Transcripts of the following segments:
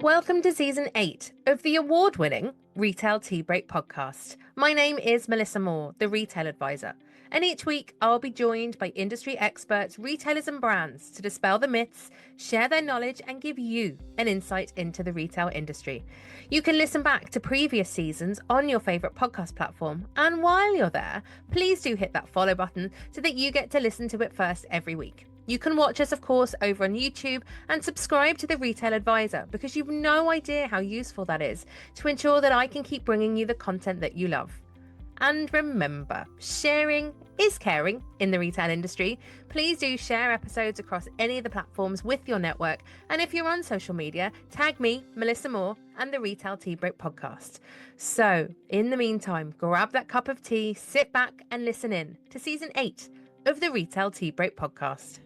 Welcome to Season 8 of the award-winning Retail Tea Break podcast. My name is Melissa Moore, the Retail Advisor, and each week I'll be joined by industry experts, retailers and brands to dispel the myths, share their knowledge and give you an insight into the retail industry. You can listen back to previous seasons on your favourite podcast platform, and while you're there, please do hit that follow button so that you get to listen to it first every week. You can watch us, of course, over on YouTube and subscribe to the Retail Advisor because you've no idea how useful that is to ensure that I can keep bringing you the content that you love. And remember, sharing is caring in the retail industry. Please do share episodes across any of the platforms with your network. And if you're on social media, tag me, Melissa Moore, and the Retail Tea Break podcast. So, in the meantime, grab that cup of tea, sit back and listen in to Season 8 of the Retail Tea Break podcast.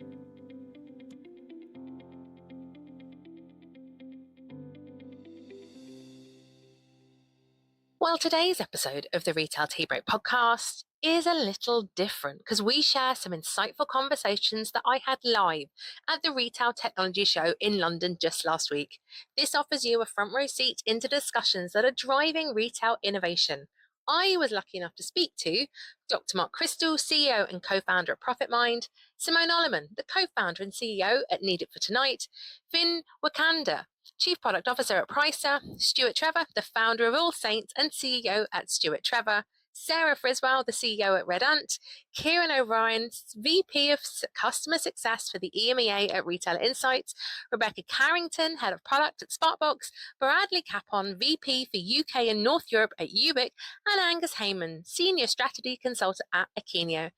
Well, today's episode of the Retail Tea Break podcast is a little different because we share some insightful conversations that I had live at the Retail Technology Show in London just last week. This offers you a front row seat into discussions that are driving retail innovation. I was lucky enough to speak to Dr. Chrystal, CEO and co-founder of Profitmind, Simone, the co-founder and CEO at Need It For Tonight, Wikander, Chief Product Officer at Pricer, Stuart Trevor, the founder of All Saints and CEO at Stuart Trevor, Sarah Friswell, the CEO at Red Ant, Kieran O'Brien, VP of Customer Success for the EMEA at Retail Insights, Rebecca Carrington, Head of Product at Sparkbox, Bradley Capon, VP for UK and North Europe at Yoobic, and Angus Hayman, Senior Strategy Consultant at Akeneo.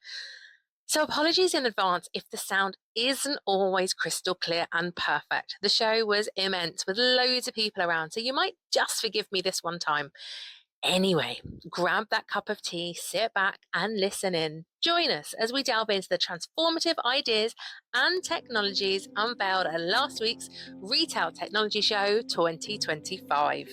So apologies in advance if the sound isn't always crystal clear and perfect. The show was immense with loads of people around, so you might just forgive me this one time. Anyway, grab that cup of tea, sit back and listen in. Join us as we delve into the transformative ideas and technologies unveiled at last week's Retail Technology Show 2025.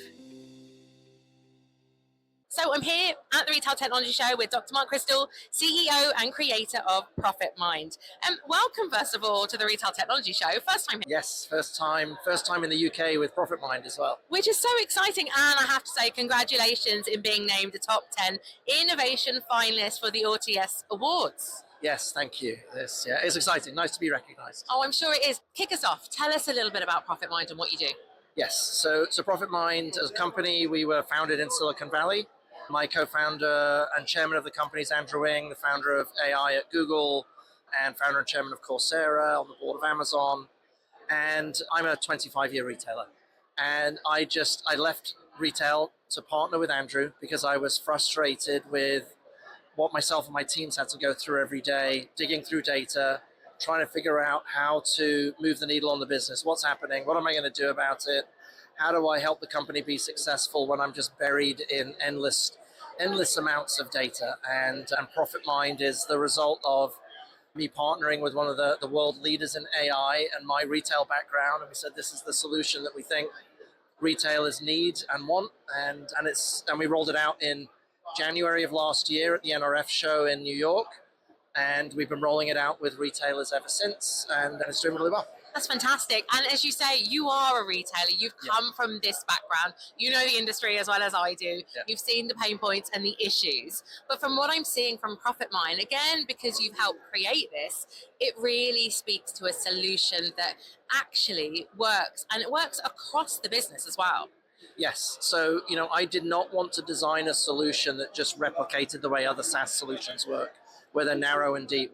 So I'm here at the Retail Technology Show with Dr. Chrystal, CEO and creator of Profitmind. Welcome, first of all, to the Retail Technology Show. First time here. Yes, first time in the UK with Profitmind as well. Which is so exciting, and I have to say congratulations in being named a top 10 innovation finalist for the RTS Awards. Yes, thank you. It's exciting. Nice to be recognised. Oh, I'm sure it is. Kick us off. Tell us a little bit about Profitmind and what you do. Yes, so Profitmind as a company, we were founded in Silicon Valley. My co-founder and chairman of the company is Andrew Ng, the founder of AI at Google and founder and chairman of Coursera, on the board of Amazon. And I'm a 25-year retailer. And I left retail to partner with Andrew because I was frustrated with what myself and my teams had to go through every day, digging through data, trying to figure out how to move the needle on the business. What's happening? What am I going to do about it? How do I help the company be successful when I'm just buried in endless amounts of data? And Profitmind is the result of me partnering with one of the world leaders in AI and my retail background. And we said, this is the solution that we think retailers need and want. And we rolled it out in January of last year at the NRF show in New York. And we've been rolling it out with retailers ever since. And it's doing really well. That's fantastic. And as you say, you are a retailer. You've come from this background. You know the industry as well as I do. Yeah. You've seen the pain points and the issues. But from what I'm seeing from Profitmind, again, because you've helped create this, it really speaks to a solution that actually works. And it works across the business as well. Yes. So, I did not want to design a solution that just replicated the way other SaaS solutions work, where they're narrow and deep.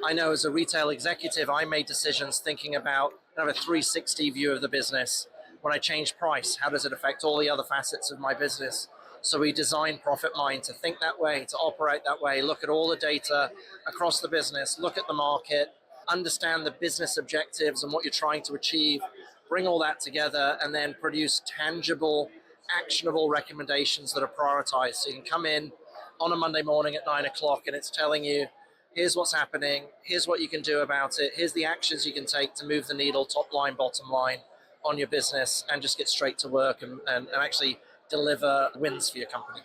I know as a retail executive, I made decisions thinking about kind of a 360 view of the business. When I change price, how does it affect all the other facets of my business? So we designed Profitmind to think that way, to operate that way, look at all the data across the business, look at the market, understand the business objectives and what you're trying to achieve, bring all that together, and then produce tangible, actionable recommendations that are prioritized. So you can come in on a Monday morning at 9 o'clock and it's telling you, here's what's happening, here's what you can do about it, here's the actions you can take to move the needle, top line, bottom line, on your business, and just get straight to work and actually deliver wins for your company.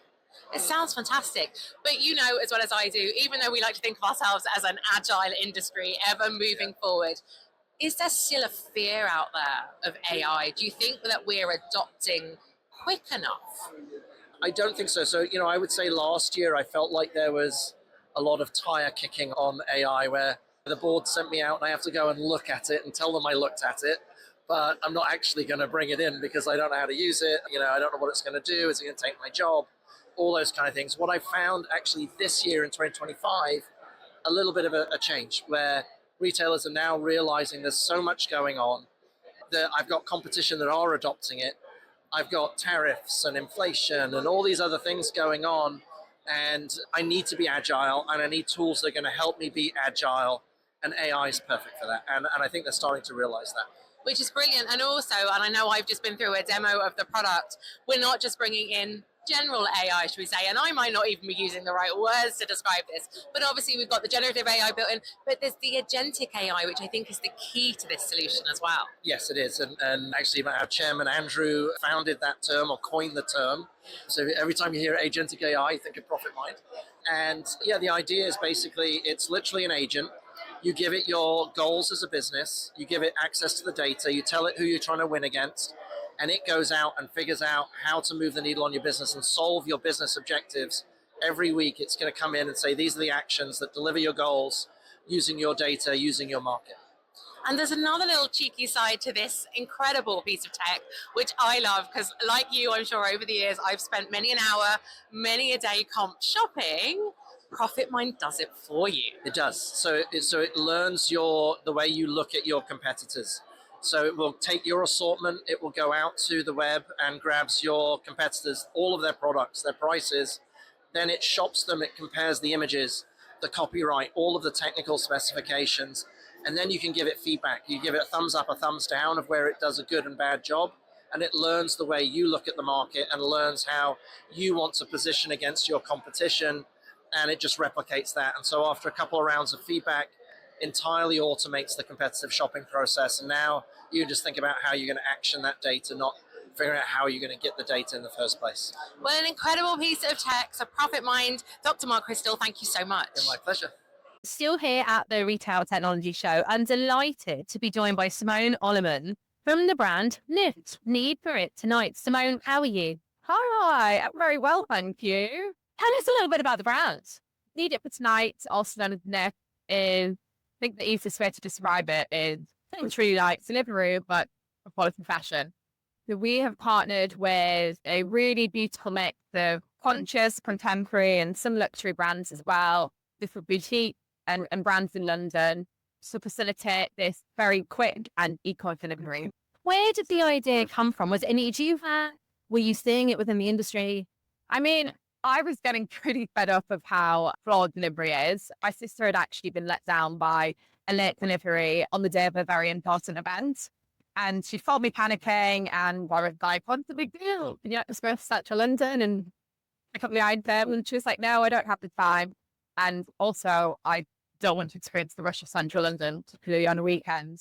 It sounds fantastic. But you know as well as I do, even though we like to think of ourselves as an agile industry, ever moving forward, Is there still a fear out there of AI? Do you think that we're adopting quick enough? I don't think so. So, I would say last year I felt like there was a lot of tire kicking on AI where the board sent me out and I have to go and look at it and tell them I looked at it. But I'm not actually going to bring it in because I don't know how to use it. I don't know what it's going to do. Is it going to take my job? All those kind of things. What I found actually this year in 2025, a little bit of a change where retailers are now realizing there's so much going on that I've got competition that are adopting it. I've got tariffs and inflation and all these other things going on. And I need to be agile and I need tools that are going to help me be agile. And AI is perfect for that. And I think they're starting to realize that. Which is brilliant. And also, and I know I've just been through a demo of the product, we're not just bringing in general AI, should we say, and I might not even be using the right words to describe this, but obviously we've got the generative AI built in, but there's the agentic AI, which I think is the key to this solution as well. Yes, it is. And actually, our chairman, Andrew, founded that term or coined the term. So every time you hear agentic AI, think of Profitmind. And yeah, the idea is basically it's literally an agent. You give it your goals as a business, you give it access to the data, you tell it who you're trying to win against, and it goes out and figures out how to move the needle on your business and solve your business objectives. Every week, it's going to come in and say, these are the actions that deliver your goals using your data, using your market. And there's another little cheeky side to this incredible piece of tech, which I love because, like you, I'm sure over the years, I've spent many an hour, many a day comp shopping. Profitmind does it for you. It does. So it learns the way you look at your competitors. So it will take your assortment, it will go out to the web and grabs your competitors, all of their products, their prices. Then it shops them, it compares the images, the copyright, all of the technical specifications. And then you can give it feedback. You give it a thumbs up, a thumbs down of where it does a good and bad job. And it learns the way you look at the market and learns how you want to position against your competition. And it just replicates that. And so after a couple of rounds of feedback, entirely automates the competitive shopping process. And now you just think about how you're going to action that data, not figuring out how you're going to get the data in the first place. Well, an incredible piece of tech. So Profitmind, Dr. Mark Chrystal, thank you so much. My pleasure. Still here at the Retail Technology Show. I'm delighted to be joined by Simone Oloman from the brand NIFT. Need for it tonight. Simone, how are you? Hi, I'm very well, thank you. Tell us a little bit about the brand. Need it for tonight, also known as NIFT, is, I think the easiest way to describe it is truly like delivery, but for quality fashion. So we have partnered with a really beautiful mix of conscious, contemporary, and some luxury brands as well, different boutique and brands in London to facilitate this very quick and eco delivery. Where did the idea come from? Was it a need you had? Were you seeing it within the industry? I mean, I was getting pretty fed up of how flawed delivery is. My sister had actually been let down by a late delivery on the day of a very important event. And she phoned me panicking and I was like, what's the big deal? And you're supposed to start to London and pick up the item. And she was like, no, I don't have the time. And also, I don't want to experience the rush of central London, particularly on a weekend.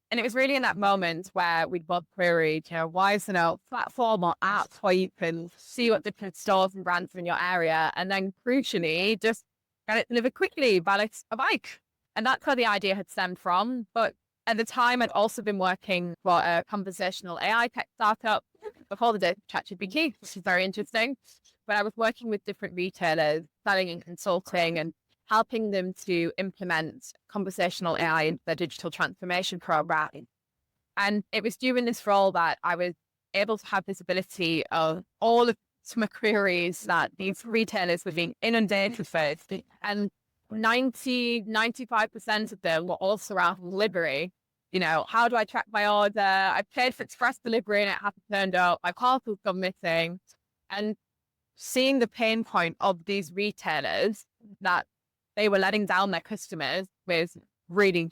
And it was really in that moment where we'd both queried, why isn't a platform or app where you can see what different stores and brands are in your area, and then crucially, just get it delivered quickly by like a bike. And that's where the idea had stemmed from. But at the time, I'd also been working for a conversational AI tech startup before the day of ChatGPT, which is very interesting. But I was working with different retailers, selling and consulting, and helping them to implement conversational AI into their digital transformation program. And it was during this role that I was able to have visibility of all of some queries that these retailers were being inundated with. And 95% of them were also around delivery. How do I track my order? I paid for express delivery and it hasn't turned up. My parcel's gone missing. And seeing the pain point of these retailers that they were letting down their customers with really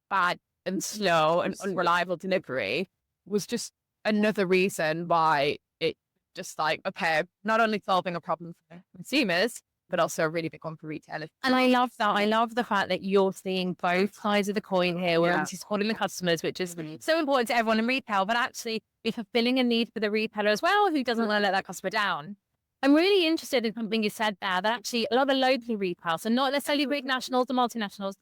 bad and slow and unreliable delivery was just another reason why it just like, okay, not only solving a problem for consumers, but also a really big one for retailers. And I love that. I love the fact that you're seeing both sides of the coin here. We're obviously supporting the customers, which is so important to everyone in retail, but actually be fulfilling a need for the retailer as well, who doesn't want to let that customer down. I'm really interested in something you said there, that actually a lot of the local retail, so not necessarily big nationals or multinationals,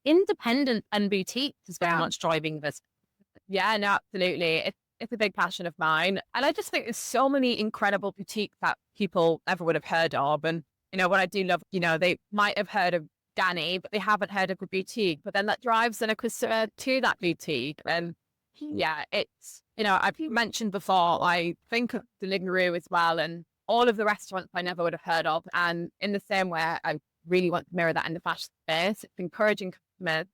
independent and boutiques is very much driving this. Yeah, no, absolutely. It's a big passion of mine. And I just think there's so many incredible boutiques that people never would have heard of. And, what I do love, they might have heard of Danny, but they haven't heard of a boutique. But then that drives an customer to that boutique. And yeah, it's, I've mentioned before, I think of Deliveroo as well, and all of the restaurants I never would have heard of. And in the same way, I really want to mirror that in the fashion space. It's encouraging customers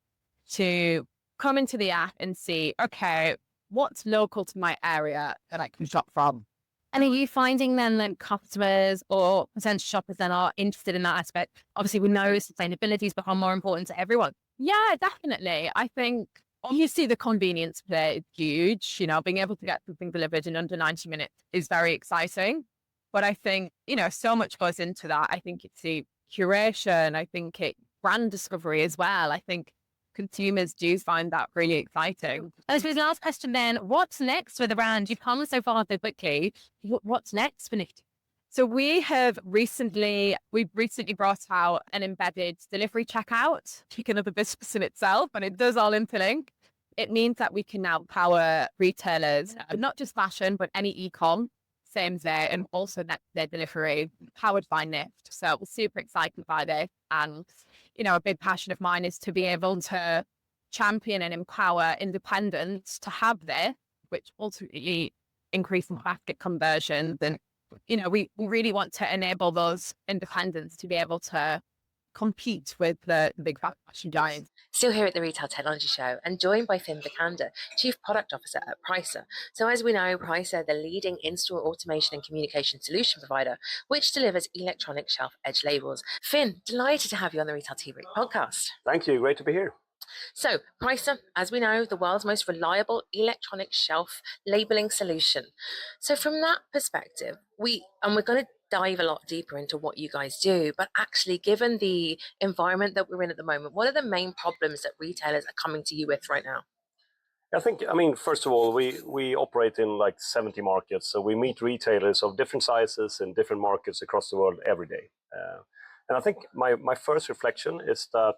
to come into the app and see, okay, what's local to my area that I can shop from. And are you finding then that customers or potential shoppers then are interested in that aspect? Obviously, we know sustainability has become more important to everyone. Yeah, definitely. I think obviously the convenience play is huge. Being able to get something delivered in under 90 minutes is very exciting. But I think, so much goes into that. I think it's the curation. I think it's brand discovery as well. I think consumers do find that really exciting. And I suppose last question then, what's next for the brand? You've come so far so quickly. What's next for NIFT? So we've recently brought out an embedded delivery checkout, speaking of the business in itself, and it does all interlink. It means that we can now power retailers, not just fashion, but any e-com, same day, and also next day delivery powered by NIFT. So we're super excited by this. And, a big passion of mine is to be able to champion and empower independents to have this, which ultimately increases basket conversions. And, we really want to enable those independents to be able to compete with the big fashion giants. Still here at the Retail Technology Show and joined by Wikander, Chief Product Officer at Pricer. So as we know, Pricer, the leading in-store automation and communication solution provider, which delivers electronic shelf edge labels. Finn, delighted to have you on the Retail Tea Break podcast. Thank you. Great to be here. So Pricer, as we know, the world's most reliable electronic shelf labeling solution. So from that perspective, we're going to dive a lot deeper into what you guys do, but actually given the environment that we're in at the moment, what are the main problems that retailers are coming to you with right now? First of all, we operate in like 70 markets, so we meet retailers of different sizes in different markets across the world every day. And I think my first reflection is that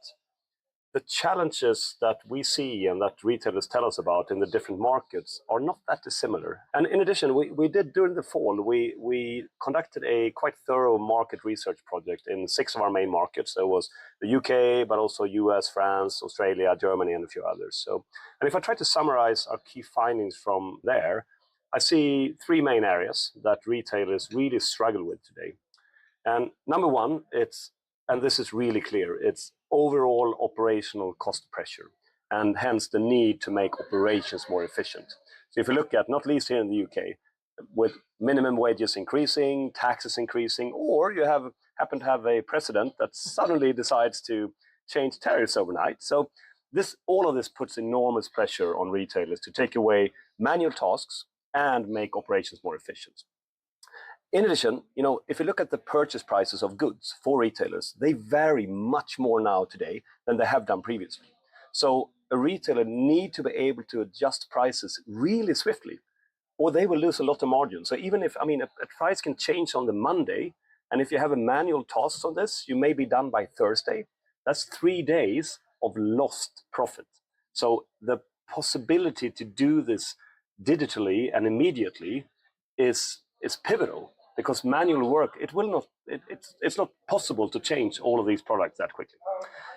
the challenges that we see and that retailers tell us about in the different markets are not that dissimilar. And in addition, we did during the fall, we conducted a quite thorough market research project in 6 of our main markets. There was the UK, but also US, France, Australia, Germany, and a few others. And if I try to summarize our key findings from there, I see 3 main areas that retailers really struggle with today. And number one, and this is really clear, it's overall operational cost pressure, and hence the need to make operations more efficient. So if you look at, not least here in the UK, with minimum wages increasing, taxes increasing, or you happen to have a president that suddenly decides to change tariffs overnight. So all of this puts enormous pressure on retailers to take away manual tasks and make operations more efficient. In addition, if you look at the purchase prices of goods for retailers, they vary much more now today than they have done previously. So a retailer needs to be able to adjust prices really swiftly, or they will lose a lot of margin. So even if, a price can change on the Monday, and if you have a manual task on this, you may be done by Thursday. That's 3 days of lost profit. So the possibility to do this digitally and immediately is pivotal. Because manual work, it's not possible to change all of these products that quickly.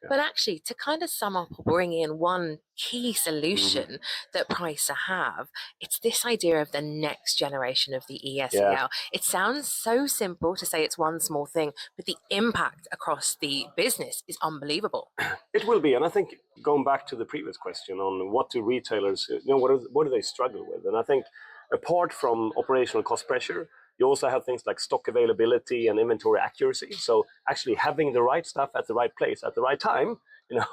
Yeah. But actually, to kind of sum up or bring in one key solution that Pricer have, it's this idea of the next generation of the ESEL. Yeah. It sounds so simple to say it's one small thing, but the impact across the business is unbelievable. It will be, and I think going back to the previous question on what do retailers, what do they struggle with? And I think apart from operational cost pressure, you also have things like stock availability and inventory accuracy. So actually having the right stuff at the right place at the right time,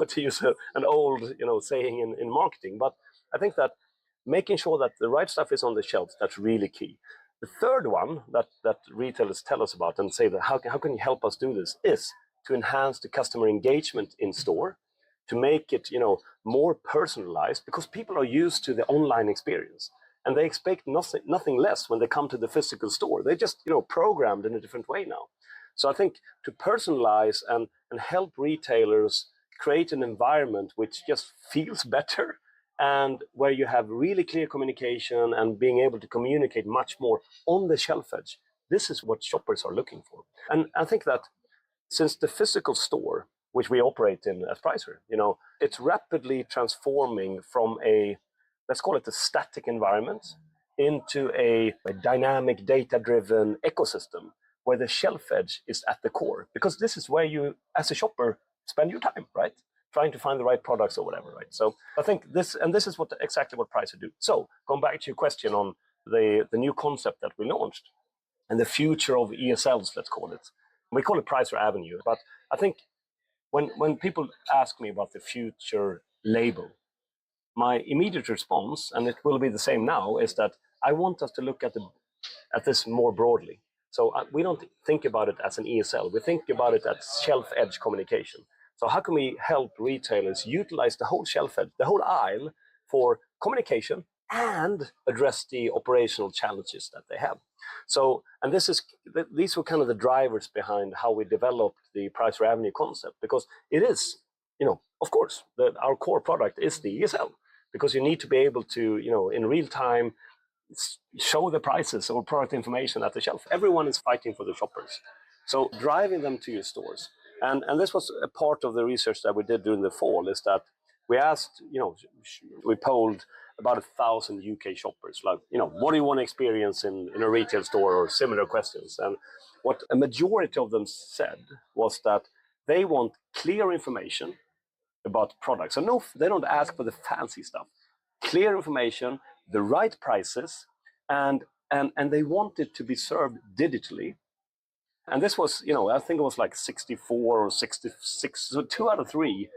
to use an old, saying in marketing. But I think that making sure that the right stuff is on the shelves, that's really key. The third one that retailers tell us about and say that how can you help us do this is to enhance the customer engagement in store, to make it, more personalized, because people are used to the online experience. And they expect nothing less when they come to the physical store. They're just, programmed in a different way now. So I think to personalize and help retailers create an environment which just feels better, and where you have really clear communication and being able to communicate much more on the shelf edge. This is what shoppers are looking for. And I think that since the physical store, which we operate in as Pricer, it's rapidly transforming from let's call it a static environment, into a dynamic, data-driven ecosystem where the shelf edge is at the core. Because this is where you, as a shopper, spend your time, right? Trying to find the right products or whatever, right? So I think this is exactly what Pricer do. So going back to your question on the new concept that we launched and the future of ESLs, let's call it. We call it Pricer Avenue, but I think when people ask me about the future label, my immediate response, and it will be the same now, is that I want us to look at this more broadly. So we don't think about it as an ESL. We think about it as shelf edge communication. So how can we help retailers utilize the whole shelf edge, the whole aisle, for communication and address the operational challenges that they have? So, and these were kind of the drivers behind how we developed the Pricer Avenue concept, because it is, of course, our core product is the ESL, because you need to be able to, in real time, show the prices or product information at the shelf. Everyone is fighting for the shoppers. So driving them to your stores. And this was a part of the research that we did during the fall, is that we asked, we polled about 1,000 UK shoppers, like, what do you want to experience in a retail store, or similar questions. And what a majority of them said was that they want clear information about products. So no, they don't ask for the fancy stuff. Clear information, the right prices, and they want it to be served digitally. And this was, I think it was like 64 or 66, so 2 out of 3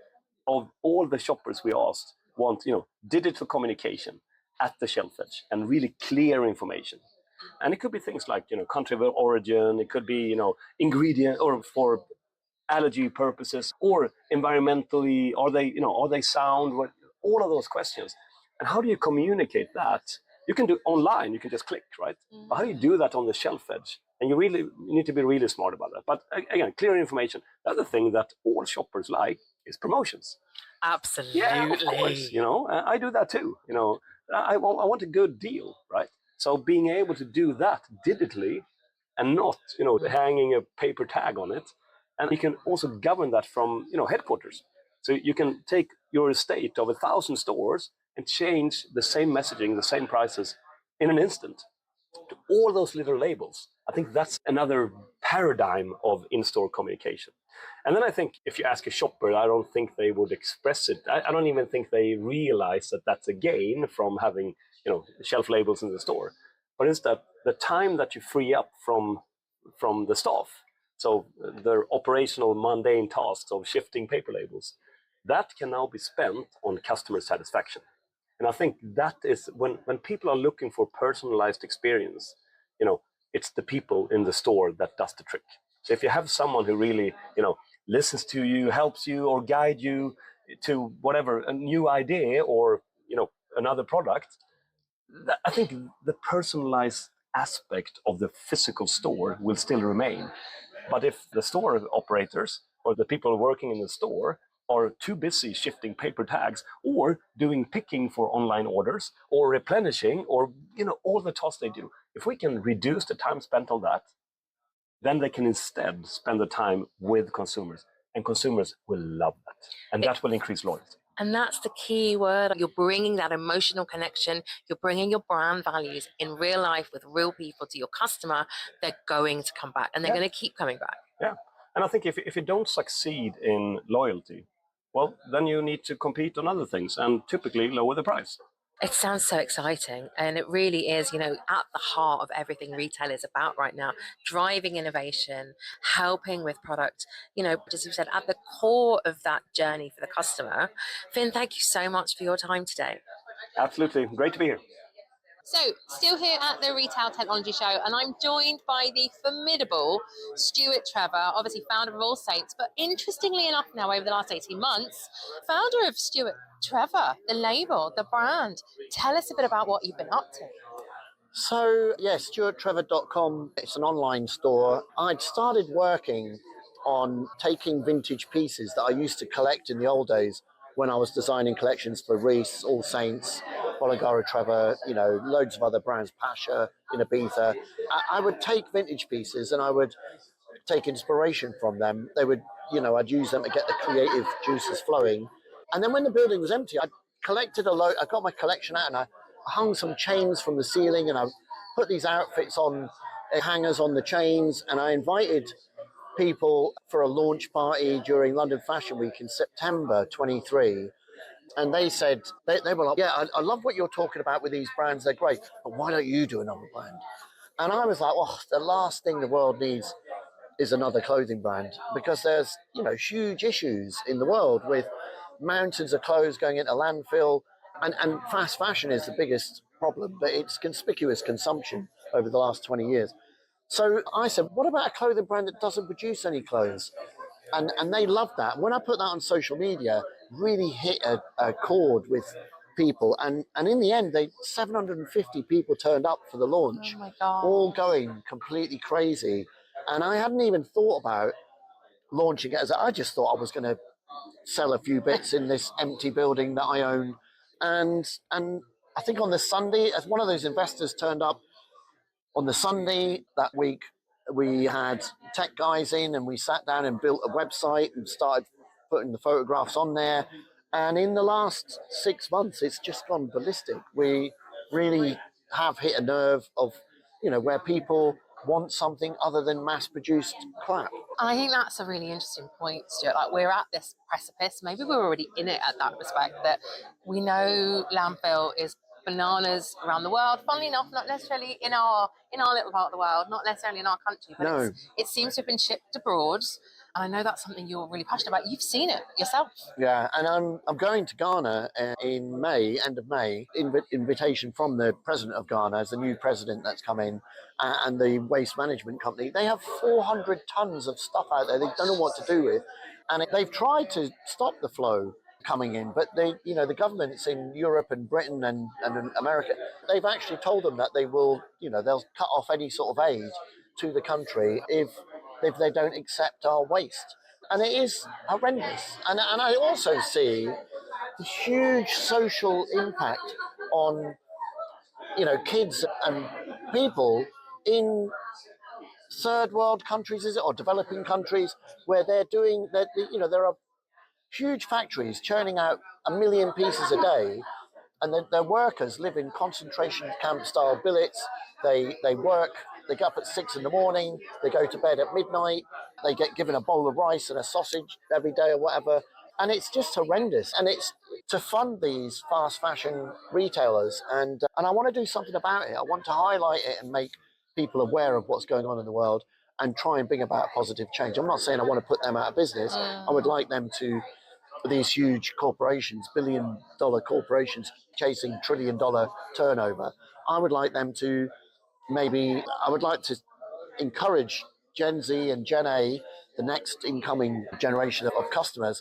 of all the shoppers we asked want, digital communication at the shelf edge and really clear information. And it could be things like, country of origin, it could be, ingredient, or for allergy purposes, or environmentally, are they sound? All of those questions. And how do you communicate that? You can do online, you can just click, right? Mm-hmm. But how do you do that on the shelf edge? And you need to be really smart about that. But again, clear information. The other thing that all shoppers like is promotions. Absolutely. Yeah, of course. I do that too. I want a good deal, right? So being able to do that digitally and not, hanging a paper tag on it. And you can also govern that from, headquarters. So you can take your estate of 1,000 stores and change the same messaging, the same prices in an instant to all those little labels. I think that's another paradigm of in-store communication. And then I think if you ask a shopper, I don't think they would express it. I don't even think they realize that that's a gain from having, shelf labels in the store. But it's that the time that you free up from the staff, so the operational mundane tasks of shifting paper labels, that can now be spent on customer satisfaction. And I think that is when people are looking for personalized experience, it's the people in the store that does the trick. So if you have someone who really, listens to you, helps you, or guide you to whatever, a new idea or, another product, I think the personalized aspect of the physical store will still remain. But if the store operators or the people working in the store are too busy shifting paper tags or doing picking for online orders or replenishing or, all the tasks they do, if we can reduce the time spent on that, then they can instead spend the time with consumers, and consumers will love that. And that will increase loyalty. And that's the key word. You're bringing that emotional connection. You're bringing your brand values in real life with real people to your customer. They're going to come back, and they're going to keep coming back. Yeah. And I think if you don't succeed in loyalty, well, then you need to compete on other things and typically lower the price. It sounds so exciting, and it really is, at the heart of everything retail is about right now, driving innovation, helping with product, as you said, at the core of that journey for the customer. Finn, thank you so much for your time today. Absolutely. Great to be here. So, still here at the Retail Technology Show, and I'm joined by the formidable Stuart Trevor, obviously founder of All Saints, but interestingly enough now, over the last 18 months, founder of Stuart Trevor, the label, the brand. Tell us a bit about what you've been up to. So, yes, StuartTrevor.com, it's an online store. I'd started working on taking vintage pieces that I used to collect in the old days when I was designing collections for Reese, All Saints, Bologara, Trevor, loads of other brands, Pasha in Ibiza. I would take vintage pieces and I would take inspiration from them. They would, I'd use them to get the creative juices flowing. And then when the building was empty, I collected a load. I got my collection out and I hung some chains from the ceiling and I put these outfits on hangers on the chains, and I invited people for a launch party during London Fashion Week in September 23. And they said, they were like, yeah, I love what you're talking about with these brands. They're great. But why don't you do another brand? And I was like, well, the last thing the world needs is another clothing brand, because there's, huge issues in the world with mountains of clothes going into landfill. And fast fashion is the biggest problem, but it's conspicuous consumption over the last 20 years. So I said, what about a clothing brand that doesn't produce any clothes? And they loved that. When I put that on social media, really hit a chord with people. And in the end, 750 people turned up for the launch, Oh my God. all going completely crazy. And I hadn't even thought about launching it as I just thought I was going to sell a few bits in this empty building that I own. And I think on the Sunday, as one of those investors turned up, on the Sunday that week, we had tech guys in and we sat down and built a website and started putting the photographs on there. And in the last 6 months, it's just gone ballistic. We really have hit a nerve of, where people want something other than mass-produced crap. I think that's a really interesting point, Stuart. Like, we're at this precipice. Maybe we're already in it at that respect, that we know landfill is bananas around the world. Funnily enough, not necessarily in our little part of the world, not necessarily in our country, but No. it seems to have been shipped abroad. And I know that's something you're really passionate about. You've seen it yourself. Yeah, and I'm going to Ghana in May, end of May. Invitation from the president of Ghana, as the new president that's come in, and the waste management company. They have 400 tons of stuff out there they don't know what to do with, and they've tried to stop the flow coming in, but the governments in Europe and Britain and America, they've actually told them that they will, they'll cut off any sort of aid to the country if they don't accept our waste. And it is horrendous. And I also see the huge social impact on, kids and people in third world countries, is it, or developing countries, where there are huge factories churning out 1 million pieces a day, and their workers live in concentration camp style billets. They work, they get up at 6 in the morning, they go to bed at midnight, they get given a bowl of rice and a sausage every day or whatever. And it's just horrendous. And it's to fund these fast fashion retailers. And I want to do something about it. I want to highlight it and make people aware of what's going on in the world and try and bring about positive change. I'm not saying I want to put them out of business. I would like them to, these huge corporations, billion-dollar corporations chasing trillion-dollar turnover, I would like them to I would like to encourage Gen Z and Gen A, the next incoming generation of customers,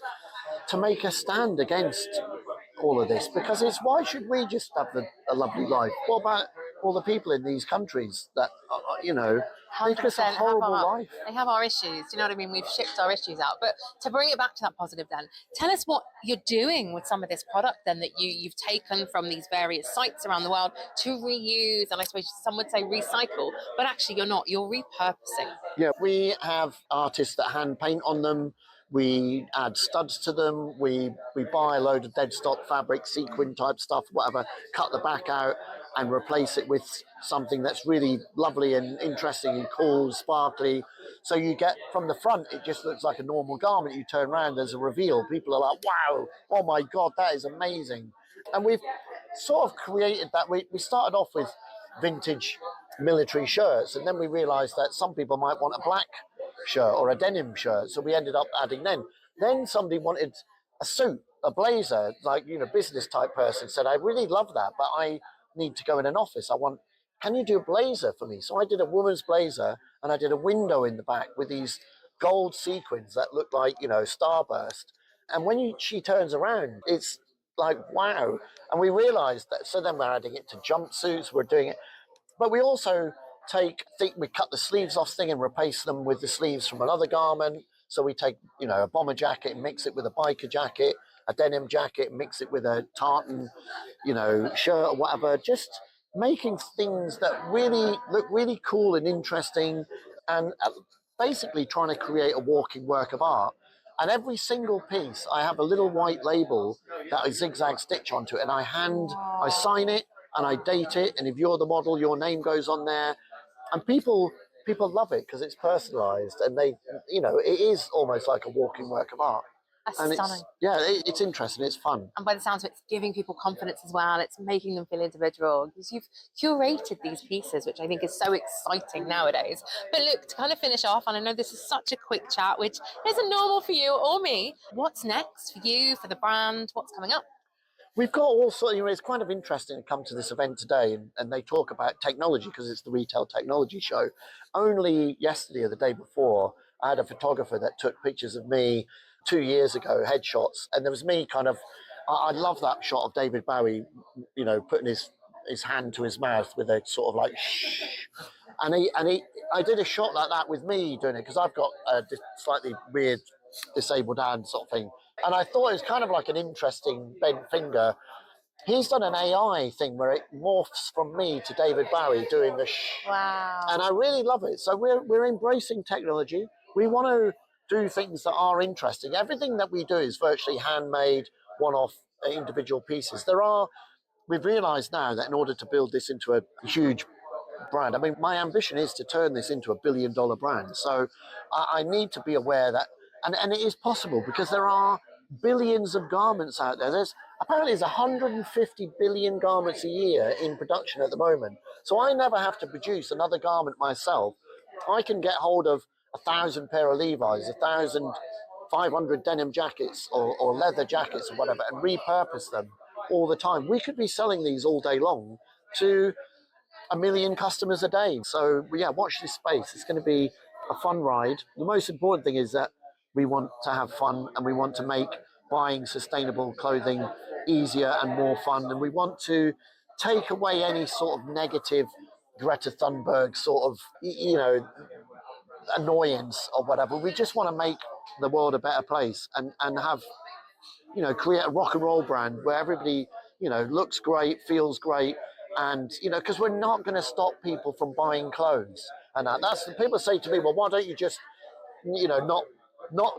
to make a stand against all of this, because why should we just have a lovely life? What about all the people in these countries that, they just a horrible life? They have our issues. Do you know what I mean? We've shipped our issues out. But to bring it back to that positive, then, tell us what you're doing with some of this product then that you've taken from these various sites around the world to reuse, and I suppose some would say recycle, but actually you're not. You're repurposing. Yeah, we have artists that hand paint on them. We add studs to them. We buy a load of dead stock fabric, sequin type stuff, whatever, cut the back out and replace it with something that's really lovely and interesting and cool, sparkly. So you get, from the front, it just looks like a normal garment. You turn around, there's a reveal. People are like, wow, oh my God, that is amazing. And we've sort of created that. We started off with vintage military shirts, and then we realized that some people might want a black shirt or a denim shirt, so we ended up adding then somebody wanted a suit, a blazer, like, business type person said, I really love that, but I need to go in an office. Can you do a blazer for me? So I did a woman's blazer, and I did a window in the back with these gold sequins that look like, starburst. And when she turns around, it's like, wow. And we realized that, so then we're adding it to jumpsuits, we're doing it. But we also we cut the sleeves off thing and replace them with the sleeves from another garment. So we take, a bomber jacket and mix it with a biker jacket, a denim jacket, mix it with a tartan, shirt or whatever, just making things that really look really cool and interesting, and basically trying to create a walking work of art. And every single piece, I have a little white label that I zigzag stitch onto it, and I sign it and I date it. And if you're the model, your name goes on there, and people love it because it's personalized, and they, it is almost like a walking work of art. That's And stunning. it's interesting. It's fun. And by the sounds of it, it's giving people confidence as well. It's making them feel individual because you've curated these pieces, which I think is so exciting nowadays. But look, to kind of finish off, and I know this is such a quick chat, which isn't normal for you or me. What's next for you, for the brand? What's coming up? We've got also, it's kind of interesting to come to this event today, and they talk about technology because it's the Retail Technology Show. Only yesterday or the day before, I had a photographer that took pictures of me 2 years ago, headshots, and there was me kind of, I love that shot of David Bowie, putting his hand to his mouth with a sort of like shh. I did a shot like that with me doing it because I've got a slightly weird disabled hand sort of thing. And I thought it was kind of like an interesting bent finger. He's done an AI thing where it morphs from me to David Bowie doing the shh. Wow. And I really love it. So we're embracing technology. We want to do things that are interesting. Everything that we do is virtually handmade, one-off individual pieces. We've realized now that in order to build this into a huge brand, I mean, my ambition is to turn this into $1 billion brand. So I need to be aware that, and it is possible because there are billions of garments out there. Apparently there's 150 billion garments a year in production at the moment. So I never have to produce another garment myself. I can get hold of 1,000 pair of Levi's, 1,500 denim jackets or leather jackets or whatever, and repurpose them all the time. We could be selling these all day long to 1 million customers a day. So yeah, watch this space. It's going to be a fun ride. The most important thing is that we want to have fun, and we want to make buying sustainable clothing easier and more fun. And we want to take away any sort of negative Greta Thunberg sort of, annoyance or whatever. We just want to make the world a better place, and have, create a rock and roll brand where everybody, looks great, feels great. And, because we're not going to stop people from buying clothes. And that's, people say to me, well, why don't you just, not,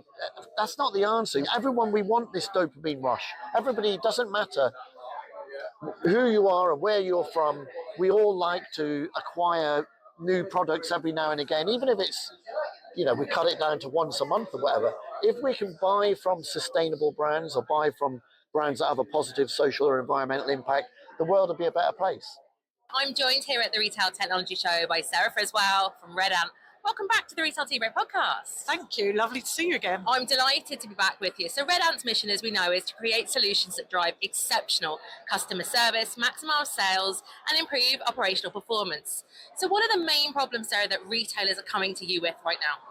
that's not the answer. Everyone, we want this dopamine rush. Everybody, doesn't matter who you are and where you're from, we all like to acquire new products every now and again, even if it's, we cut it down to once a month or whatever. If we can buy from sustainable brands or buy from brands that have a positive social or environmental impact, the world will be a better place. I'm joined here at the Retail Technology Show by Sarah Friswell from Red Ant. Welcome back to the Retail Tea Break podcast. Thank you. Lovely to see you again. I'm delighted to be back with you. So Red Ant's mission, as we know, is to create solutions that drive exceptional customer service, maximise sales, and improve operational performance. So what are the main problems, Sarah, that retailers are coming to you with right now?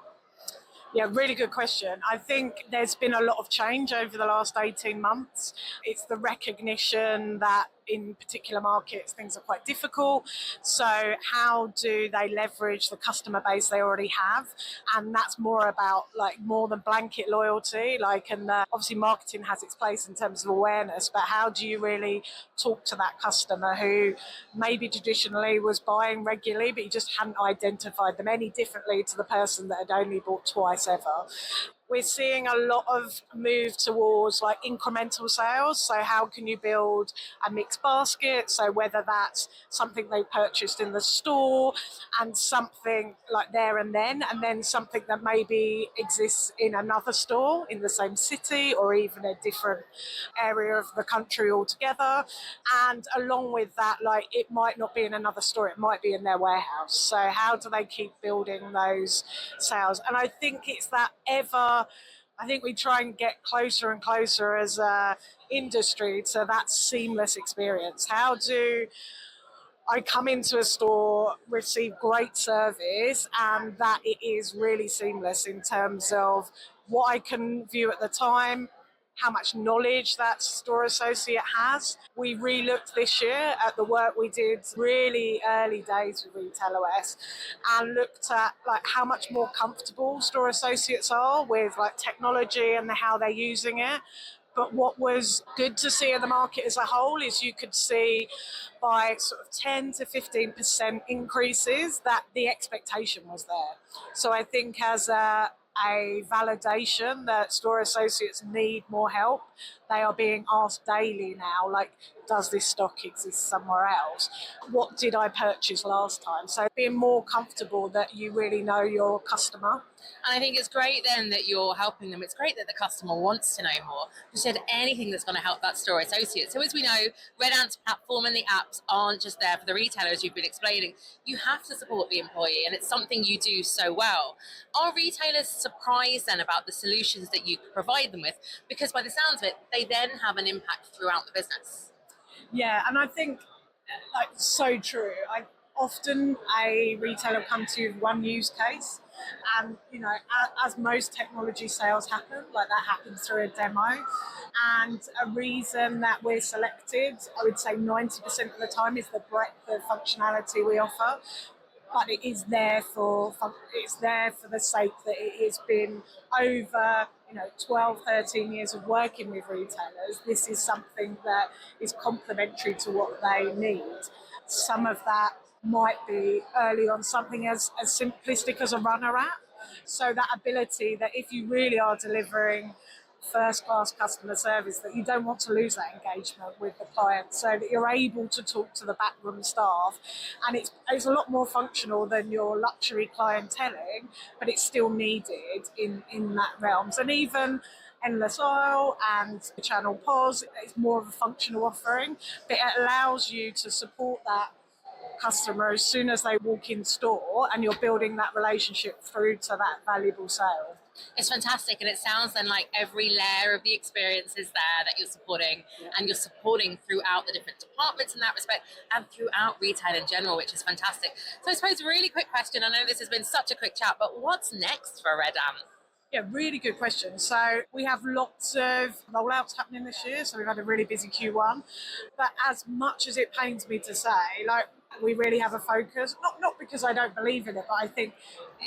Yeah, really good question. I think there's been a lot of change over the last 18 months. It's the recognition that in particular markets things are quite difficult. So how do they leverage the customer base they already have? And that's more about more than blanket loyalty, and obviously marketing has its place in terms of awareness, but how do you really talk to that customer who maybe traditionally was buying regularly, but you just hadn't identified them any differently to the person that had only bought twice ever? We're seeing a lot of move towards incremental sales. So how can you build a mixed basket? So whether that's something they purchased in the store and something there and then something that maybe exists in another store in the same city or even a different area of the country altogether. And along with that, it might not be in another store, it might be in their warehouse. So how do they keep building those sales? And I think it's that I think we try and get closer and closer as an industry to that seamless experience. How do I come into a store, receive great service, and that it is really seamless in terms of what I can view at the time, how much knowledge that store associate has. We re-looked this year at the work we did really early days with Retail OS and looked at like how much more comfortable store associates are with like technology and how they're using it. But what was good to see in the market as a whole is you could see by sort of 10 to 15% increases that the expectation was there. So I think as a validation that store associates need more help, they are being asked daily now, like, does this stock exist somewhere else? What did I purchase last time? So being more comfortable that you really know your customer. And I think it's great then that you're helping them. It's great that the customer wants to know more. You said anything that's going to help that store associate. So as we know, Red Ant's platform and the apps aren't just there for the retailers you've been explaining. You have to support the employee, and it's something you do so well. Are retailers surprised then about the solutions that you provide them with? Because by the sounds of it, they then have an impact throughout the business. Yeah, and I think like so true. Often a retailer come to you with one use case, and as most technology sales happen, like that happens through a demo. And a reason that we're selected, I would say 90% of the time, is the breadth of functionality we offer. But it is there for the sake that it has been over 12, 13 years of working with retailers. This is something that is complementary to what they need. Some of that might be early on something as simplistic as a runner app. So that ability that if you really are delivering first-class customer service, that you don't want to lose that engagement with the client, so that you're able to talk to the backroom staff. And it's a lot more functional than your luxury clienteling, but it's still needed in that realms. And even endless aisle and channel POS, it's more of a functional offering, but it allows you to support that customer as soon as they walk in store, and you're building that relationship through to that valuable sale. It's fantastic, and it sounds then like every layer of the experience is there that you're supporting, and you're supporting throughout the different departments in that respect, and throughout retail in general, which is fantastic. So I suppose a really quick question, I know this has been such a quick chat, but what's next for Red Ant? Yeah, really good question. So we have lots of rollouts happening this year, so we've had a really busy Q1. But as much as it pains me to say, like, we really have a focus, not because I don't believe in it, but I think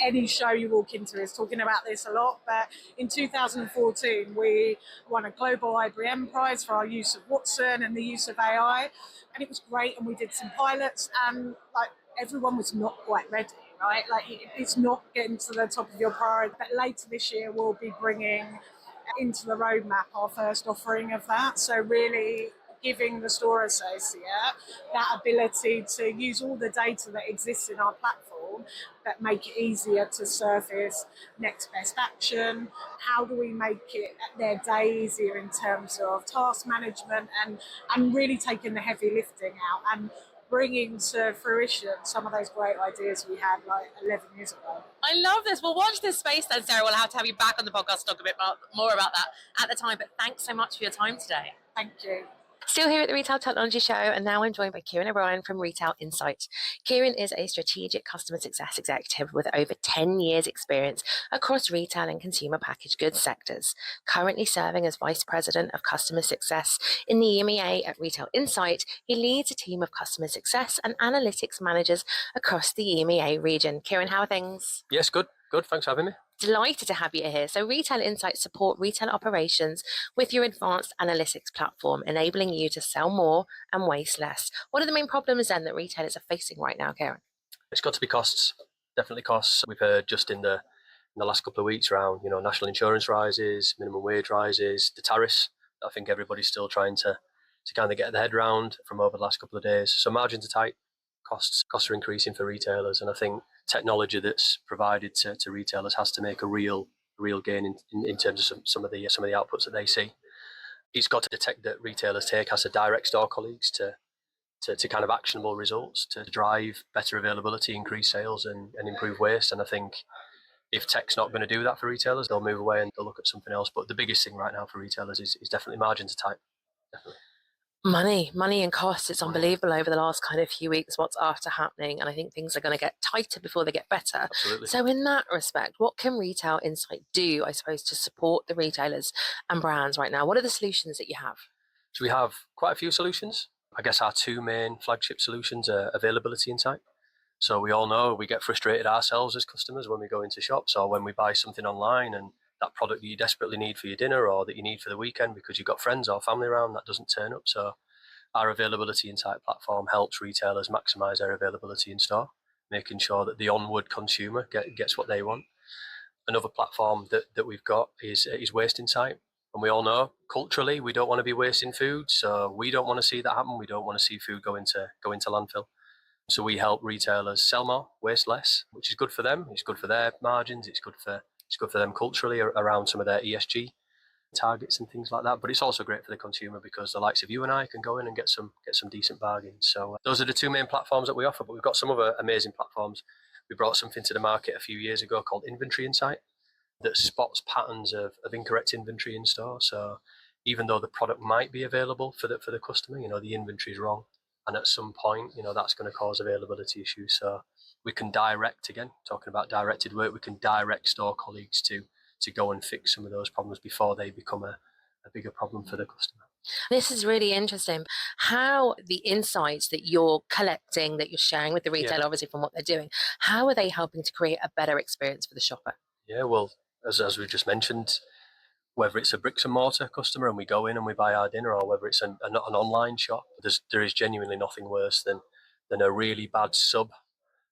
any show you walk into is talking about this a lot. But in 2014, we won a global IBM prize for our use of Watson and the use of AI. And it was great, and we did some pilots, and like everyone was not quite ready. Right, like it's not getting to the top of your priority. But later this year, we'll be bringing into the roadmap our first offering of that. So really giving the store associate that ability to use all the data that exists in our platform, but make it easier to surface next best action. How do we make it their day easier in terms of task management and really taking the heavy lifting out and bringing to fruition some of those great ideas we had like 11 years ago. I love this. Well, watch this space then, Sarah. We'll have to have you back on the podcast to talk a bit more about that at the time. But thanks so much for your time today. Thank you. Still here at the Retail Technology Show, and now I'm joined by Kieran O'Brien from Retail Insight. Kieran is a strategic customer success executive with over 10 years experience across retail and consumer packaged goods sectors. Currently serving as Vice President of Customer Success in the EMEA at Retail Insight, he leads a team of customer success and analytics managers across the EMEA region. Kieran, how are things? Yes, good. Thanks for having me. Delighted to have you here. So Retail Insights support retail operations with your advanced analytics platform, enabling you to sell more and waste less. What are the main problems then that retailers are facing right now, Kieran? It's got to be costs, definitely costs. We've heard just in the last couple of weeks around, national insurance rises, minimum wage rises, the tariffs. I think everybody's still trying to kind of get their head around from over the last couple of days. So margins are tight, costs are increasing for retailers, and I think technology that's provided to retailers has to make a real gain in terms of some of the outputs that they see. It's got to detect that retailers take as a direct store colleagues to kind of actionable results to drive better availability, increase sales, and improve waste. And I think if tech's not going to do that for retailers, they'll move away and they'll look at something else. But the biggest thing right now for retailers is definitely margins are tight. Definitely. Money and costs. It's unbelievable over the last kind of few weeks what's after happening, and I think things are going to get tighter before they get better. Absolutely. So in that respect, what can Retail Insight do, I suppose, to support the retailers and brands right now? What are the solutions that you have? So we have quite a few solutions. I guess our two main flagship solutions are Availability Insight. So we all know we get frustrated ourselves as customers when we go into shops or when we buy something online and that product that you desperately need for your dinner or that you need for the weekend because you've got friends or family around that doesn't turn up. So our Availability Insight platform helps retailers maximize their availability in store, making sure that the onward consumer gets what they want. Another platform that we've got is Waste Insight. And we all know culturally we don't want to be wasting food, so we don't want to see that happen. We don't want to see food go into landfill. So we help retailers sell more, waste less, which is good for them. It's good for their margins. It's good for them culturally around some of their ESG targets and things like that. But it's also great for the consumer because the likes of you and I can go in and get some decent bargains. So those are the two main platforms that we offer. But we've got some other amazing platforms. We brought something to the market a few years ago called Inventory Insight that spots patterns of incorrect inventory in store. So even though the product might be available for the customer, the inventory is wrong. And at some point, that's going to cause availability issues. So we can direct, again, talking about directed work, we can direct store colleagues to go and fix some of those problems before they become a bigger problem for the customer. This is really interesting. How the insights that you're collecting, that you're sharing with the retailer, obviously from what they're doing, how are they helping to create a better experience for the shopper? Yeah, well, as we just mentioned, whether it's a bricks and mortar customer and we go in and we buy our dinner, or whether it's an online shop, there is genuinely nothing worse than a really bad sub.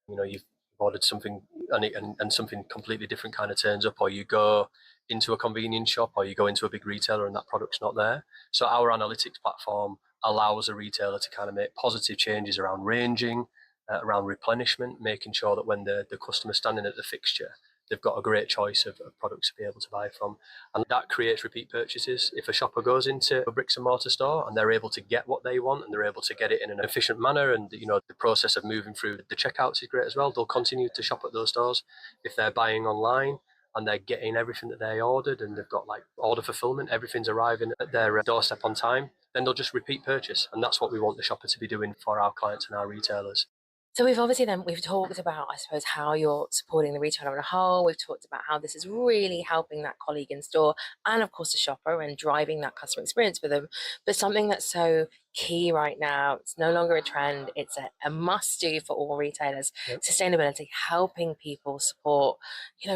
You've ordered something and something completely different kind of turns up, or you go into a convenience shop or you go into a big retailer and that product's not there. So our analytics platform allows a retailer to kind of make positive changes around ranging, around replenishment, making sure that when the customer's standing at the fixture, they've got a great choice of products to be able to buy from. And that creates repeat purchases. If a shopper goes into a bricks and mortar store and they're able to get what they want and they're able to get it in an efficient manner, and the process of moving through the checkouts is great as well, they'll continue to shop at those stores. If they're buying online and they're getting everything that they ordered and they've got like order fulfillment, everything's arriving at their doorstep on time, then they'll just repeat purchase. And that's what we want the shopper to be doing for our clients and our retailers. So we've talked about, I suppose, how you're supporting the retailer on a whole. We've talked about how this is really helping that colleague in store and, of course, the shopper and driving that customer experience for them. But something that's so key right now, it's no longer a trend, it's a must-do for all retailers. Yep. Sustainability, helping people support,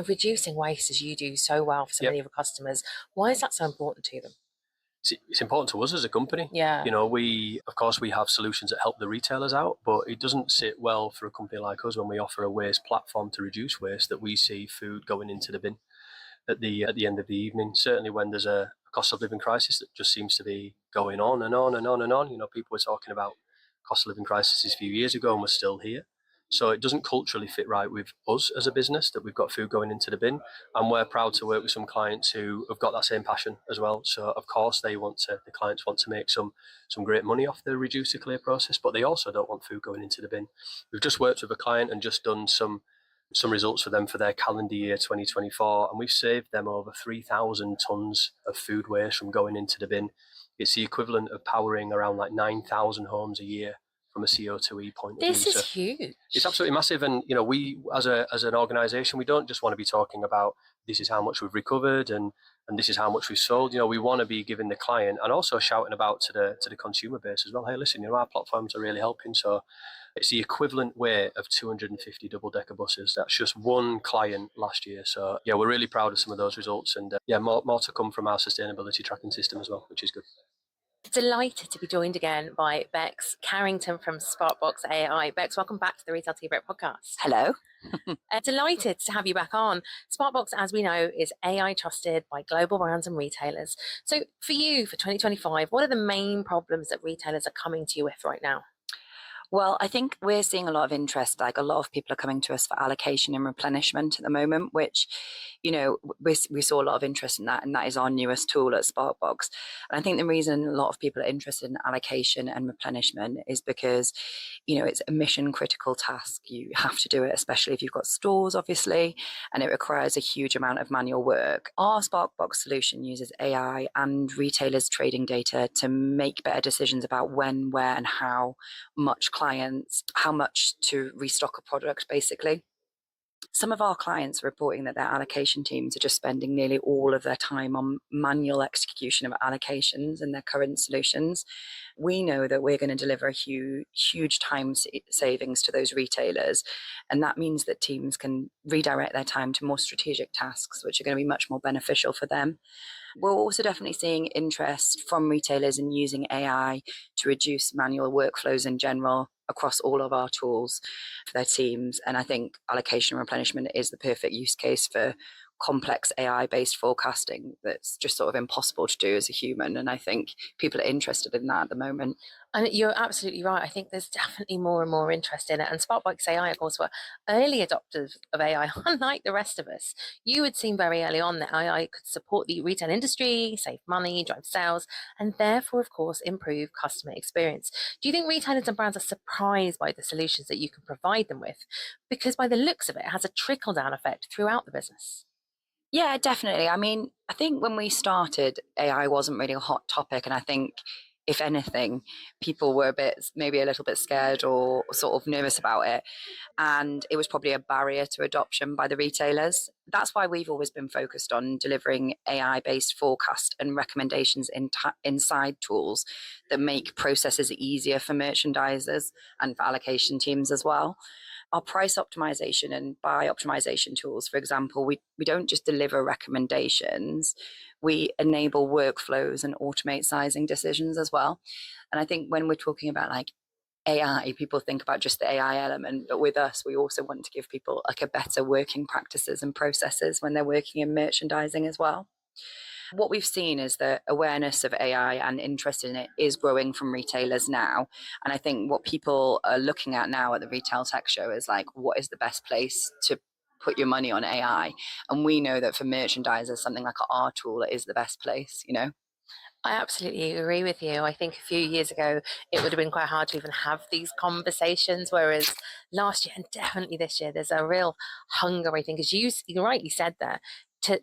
reducing waste as you do so well for so many of your customers. Why is that so important to them? It's important to us as a company. Yeah. We have solutions that help the retailers out, but it doesn't sit well for a company like us when we offer a waste platform to reduce waste that we see food going into the bin at the end of the evening. Certainly when there's a cost of living crisis that just seems to be going on and on and on and on. People were talking about cost of living crises a few years ago and we're still here. So it doesn't culturally fit right with us as a business that we've got food going into the bin. And we're proud to work with some clients who have got that same passion as well. So of course the clients want to make some great money off the reduce to clear process, but they also don't want food going into the bin. We've just worked with a client and just done some results for them for their calendar year 2024, and we've saved them over 3,000 tons of food waste from going into the bin. It's the equivalent of powering around like 9,000 homes a year from a CO2e point of view. This is huge. It's absolutely massive, and we as an organisation, we don't just want to be talking about this is how much we've recovered and this is how much we've sold. We want to be giving the client and also shouting about to the consumer base as well. Hey, listen, our platforms are really helping. So it's the equivalent weight of 250 double-decker buses. That's just one client last year. So yeah, we're really proud of some of those results, and more to come from our sustainability tracking system as well, which is good. Delighted to be joined again by Bex Carrington from Sparkbox.ai. Bex, welcome back to the Retail Tea Break podcast. Hello. Delighted to have you back on. Sparkbox, as we know, is AI trusted by global brands and retailers. So for you, for 2025, what are the main problems that retailers are coming to you with right now? Well, I think we're seeing a lot of interest. Like a lot of people are coming to us for allocation and replenishment at the moment, which, we saw a lot of interest in that. And that is our newest tool at Sparkbox. And I think the reason a lot of people are interested in allocation and replenishment is because, it's a mission critical task. You have to do it, especially if you've got stores, obviously, and it requires a huge amount of manual work. Our Sparkbox solution uses AI and retailers' trading data to make better decisions about when, where, and how much to restock a product, basically. Some of our clients are reporting that their allocation teams are just spending nearly all of their time on manual execution of allocations in their current solutions. We know that we're going to deliver a huge time savings to those retailers. And that means that teams can redirect their time to more strategic tasks, which are going to be much more beneficial for them. We're also definitely seeing interest from retailers in using AI to reduce manual workflows in general across all of our tools for their teams. And I think allocation and replenishment is the perfect use case for complex AI-based forecasting that's just sort of impossible to do as a human. And I think people are interested in that at the moment. And you're absolutely right. I think there's definitely more and more interest in it. And Sparkbox.ai, of course, were early adopters of AI, unlike the rest of us. You had seen very early on that AI could support the retail industry, save money, drive sales, and therefore, of course, improve customer experience. Do you think retailers and brands are surprised by the solutions that you can provide them with? Because by the looks of it, it has a trickle-down effect throughout the business. Yeah, definitely. I mean, I think when we started, AI wasn't really a hot topic. And I think, if anything, people were maybe a little bit scared or sort of nervous about it. And it was probably a barrier to adoption by the retailers. That's why we've always been focused on delivering AI-based forecast and recommendations inside tools that make processes easier for merchandisers and for allocation teams as well. Our price optimization and buy optimization tools, for example, we don't just deliver recommendations, we enable workflows and automate sizing decisions as well. And I think when we're talking about like AI, people think about just the AI element, but with us, we also want to give people like a better working practices and processes when they're working in merchandising as well. What we've seen is that awareness of AI and interest in it is growing from retailers now. And I think what people are looking at now at the Retail Tech Show is like, what is the best place to put your money on AI? And we know that for merchandisers, something like our tool is the best place, I absolutely agree with you. I think a few years ago, it would have been quite hard to even have these conversations, whereas last year and definitely this year, there's a real hunger, I think, as you rightly said there,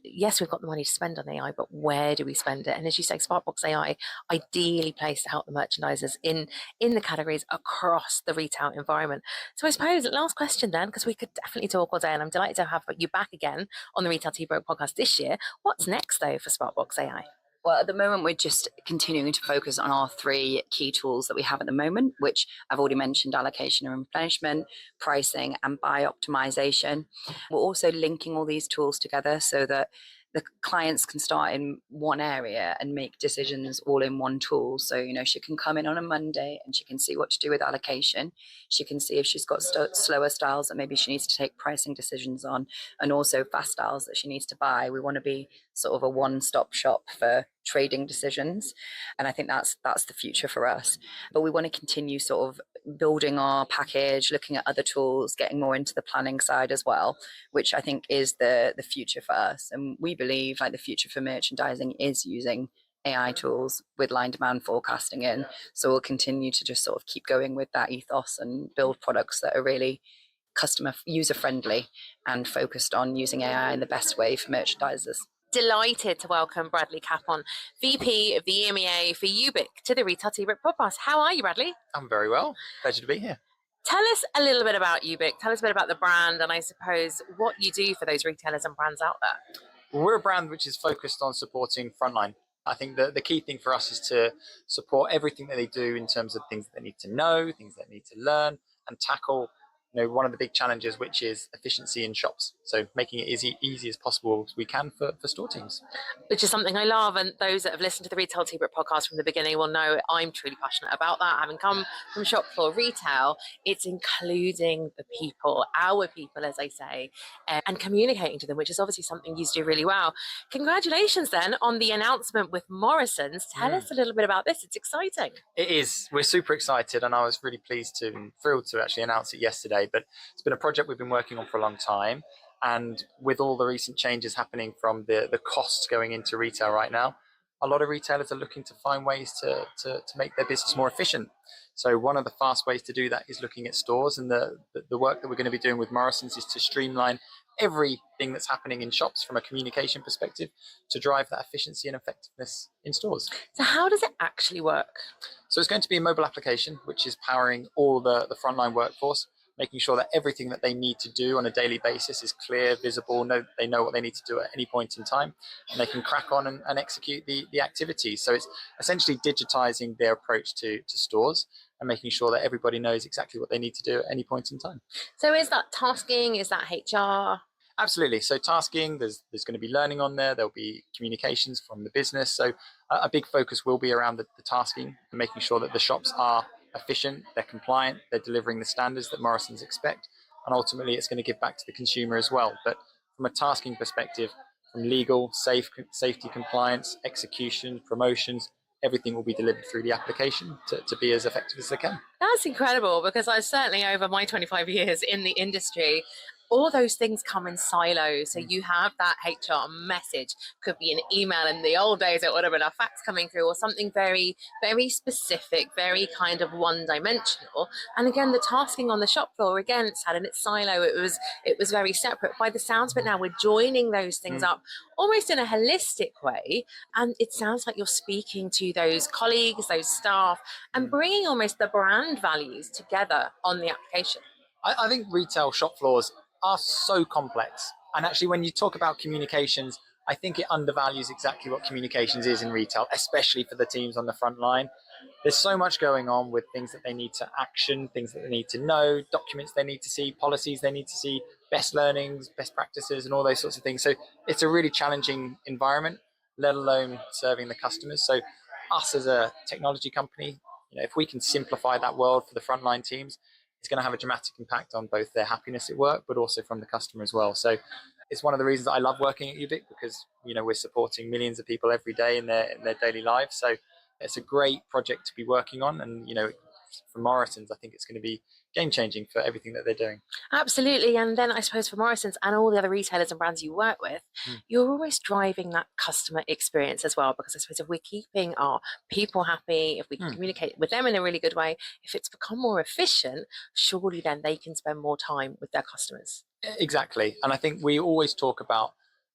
yes, we've got the money to spend on AI, but where do we spend it? And as you say, Sparkbox AI, ideally placed to help the merchandisers in the categories across the retail environment. So I suppose last question then, because we could definitely talk all day, and I'm delighted to have you back again on the Retail Tea Break podcast this year. What's next though for Sparkbox AI? Well, at the moment, we're just continuing to focus on our 3 key tools that we have at the moment, which I've already mentioned: allocation and replenishment, pricing, and buy optimization. We're also linking all these tools together so that the clients can start in one area and make decisions all in one tool. So, she can come in on a Monday and she can see what to do with allocation. She can see if she's got slower styles that maybe she needs to take pricing decisions on, and also fast styles that she needs to buy. We want to be sort of a one-stop shop for trading decisions. And I think that's the future for us. But we want to continue sort of building our package, looking at other tools, getting more into the planning side as well, which I think is the future for us. And we believe like the future for merchandising is using AI tools with line demand forecasting in. So we'll continue to just sort of keep going with that ethos and build products that are really customer user friendly and focused on using AI in the best way for merchandisers. Delighted to welcome Bradley Capon, VP of the EMEA for Yoobic, to the Retail Tea Break podcast. How are you, Bradley? I'm very well. Pleasure to be here. Tell us a little bit about Yoobic. Tell us a bit about the brand, and I suppose what you do for those retailers and brands out there. Well, we're a brand which is focused on supporting frontline. I think the key thing for us is to support everything that they do in terms of things that they need to know, things they need to learn, and tackle one of the big challenges, which is efficiency in shops. So making it as easy as possible as we can for store teams. Which is something I love, and those that have listened to the Retail Tea Break podcast from the beginning will know I'm truly passionate about that. Having come from shop floor retail, it's including the people, our people, as I say, and communicating to them, which is obviously something you do really well. Congratulations then on the announcement with Morrison's. Tell us a little bit about this. It's exciting. It is. We're super excited, and I was really thrilled to actually announce it yesterday. But it's been a project we've been working on for a long time. And with all the recent changes happening from the costs going into retail right now, a lot of retailers are looking to find ways to make their business more efficient. So one of the fast ways to do that is looking at stores, and the work that we're going to be doing with Morrison's is to streamline everything that's happening in shops from a communication perspective to drive that efficiency and effectiveness in stores. So how does it actually work? So it's going to be a mobile application, which is powering all the frontline workforce, making sure that everything that they need to do on a daily basis is clear, visible, they know what they need to do at any point in time, and they can crack on and execute the activities. So it's essentially digitizing their approach to stores and making sure that everybody knows exactly what they need to do at any point in time. So is that tasking? Is that HR? Absolutely. So tasking, there's going to be learning on there. There'll be communications from the business. So a big focus will be around the tasking and making sure that the shops are efficient, they're compliant, they're delivering the standards that Morrison's expect. And ultimately, it's going to give back to the consumer as well. But from a tasking perspective, from legal, safety compliance, execution, promotions, everything will be delivered through the application to be as effective as they can. That's incredible, because I certainly, over my 25 years in the industry, all those things come in silos. So you have that HR message, could be an email. In the old days, it would have been a fax coming through, or something very, very specific, very kind of one-dimensional. And again, the tasking on the shop floor, again, it's had in its silo. It was very separate. By the sounds of it now, we're joining those things up almost in a holistic way. And it sounds like you're speaking to those colleagues, those staff, and bringing almost the brand values together on the application. I think retail shop floors are so complex. And actually, when you talk about communications, I think it undervalues exactly what communications is in retail, especially for the teams on the front line. There's so much going on with things that they need to action, things that they need to know, documents they need to see, policies they need to see, best learnings, best practices, and all those sorts of things. So it's a really challenging environment, let alone serving the customers. So us as a technology company, if we can simplify that world for the frontline teams, it's going to have a dramatic impact on both their happiness at work, but also from the customer as well. So it's one of the reasons that I love working at Yoobic, because we're supporting millions of people every day in their daily lives. So it's a great project to be working on, and for Morrison's, I think it's going to be game changing for everything that they're doing. Absolutely. And then I suppose for Morrison's and all the other retailers and brands you work with, you're always driving that customer experience as well, because I suppose if we're keeping our people happy, if we can communicate with them in a really good way, if it's become more efficient, surely then they can spend more time with their customers. Exactly. And I think we always talk about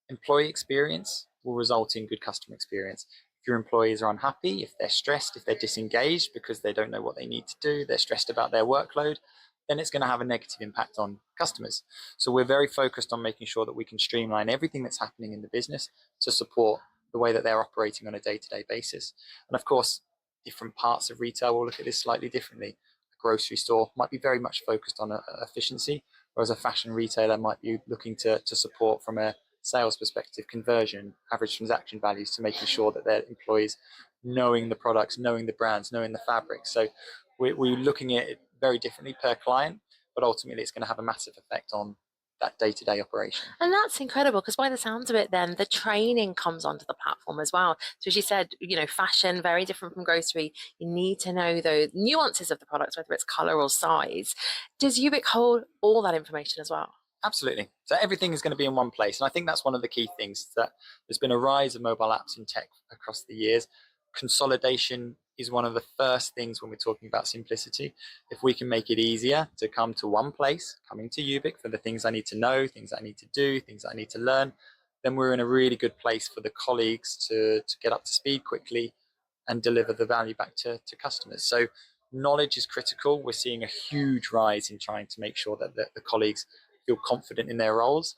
employee experience will result in good customer experience. If your employees are unhappy, if they're stressed, if they're disengaged because they don't know what they need to do, they're stressed about their workload, then it's going to have a negative impact on customers. So we're very focused on making sure that we can streamline everything that's happening in the business to support the way that they're operating on a day-to-day basis. And of course, different parts of retail will look at this slightly differently. A grocery store might be very much focused on efficiency, whereas a fashion retailer might be looking to support from a sales perspective, conversion, average transaction values, to making sure that their employees knowing the products, knowing the brands, knowing the fabrics. So we're looking at it very differently per client, but ultimately it's going to have a massive effect on that day-to-day operation. And that's incredible, because by the sounds of it, then the training comes onto the platform as well. So as you said, fashion, very different from grocery. You need to know the nuances of the products, whether it's color or size. Does Yoobic hold all that information as well? Absolutely. So everything is going to be in one place. And I think that's one of the key things, that there's been a rise of mobile apps in tech across the years. Consolidation is one of the first things when we're talking about simplicity. If we can make it easier to come to one place, coming to Yoobic for the things I need to know, things I need to do, things I need to learn, then we're in a really good place for the colleagues to get up to speed quickly and deliver the value back to customers. So knowledge is critical. We're seeing a huge rise in trying to make sure that the colleagues feel confident in their roles,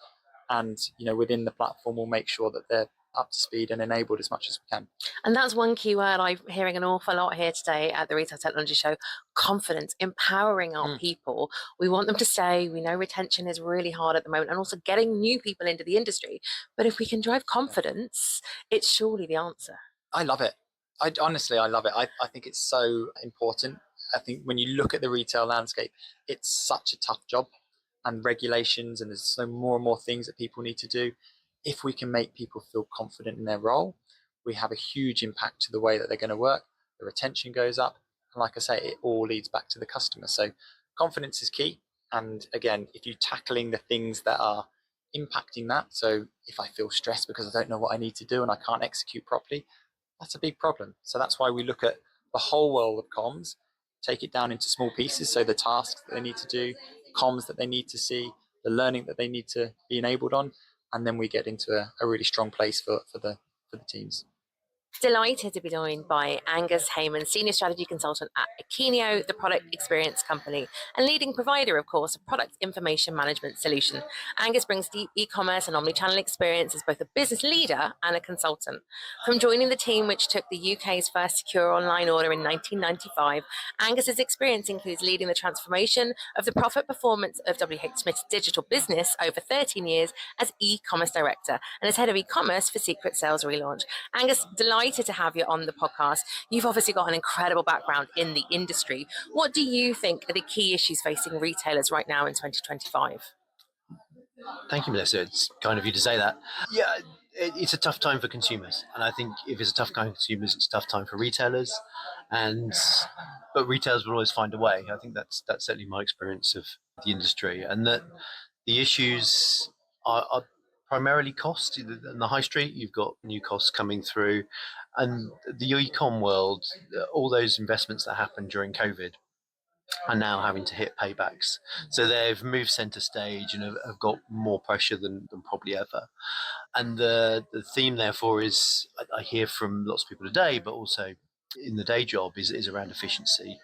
and within the platform we'll make sure that they're up to speed and enabled as much as we can. And that's one key word I'm hearing an awful lot here today at the Retail Technology Show: confidence, empowering our people. We want them to stay. We know retention is really hard at the moment, and also getting new people into the industry. But if we can drive confidence, it's surely the answer. I love it. Honestly, I love it. I think it's so important. I think when you look at the retail landscape, it's such a tough job, and regulations, and there's so more and more things that people need to do. If we can make people feel confident in their role, we have a huge impact to the way that they're going to work. The retention goes up, and like I say, it all leads back to the customer. So confidence is key. And again, if you're tackling the things that are impacting that, so if I feel stressed because I don't know what I need to do and I can't execute properly, that's a big problem. So that's why we look at the whole world of comms, take it down into small pieces. So the tasks that they need to do, comms that they need to see, the learning that they need to be enabled on, and then we get into a really strong place for the teams. Delighted to be joined by Angus Hayman, Senior Strategy Consultant at Akeneo, the product experience company, and leading provider, of course, of product information management solution. Angus brings deep e-commerce and omnichannel experience as both a business leader and a consultant. From joining the team which took the UK's first secure online order in 1995, Angus's experience includes leading the transformation of the profit performance of WH Smith's digital business over 13 years as e-commerce director and as head of e-commerce for Secret Sales relaunch. Angus, delighted to have you on the podcast. You've obviously got an incredible background in the industry. What do you think are the key issues facing retailers right now in 2025? Thank you, Melissa. It's kind of you to say that. Yeah, it's a tough time for consumers, and I think if it's a tough time for consumers, it's a tough time for retailers. But retailers will always find a way. I think that's certainly my experience of the industry, and that the issues are primarily cost. In the high street, you've got new costs coming through, and the e-com world, all those investments that happened during COVID are now having to hit paybacks. So they've moved center stage and have got more pressure than probably ever. And the theme, therefore, is I hear from lots of people today, but also in the day job, is around efficiency.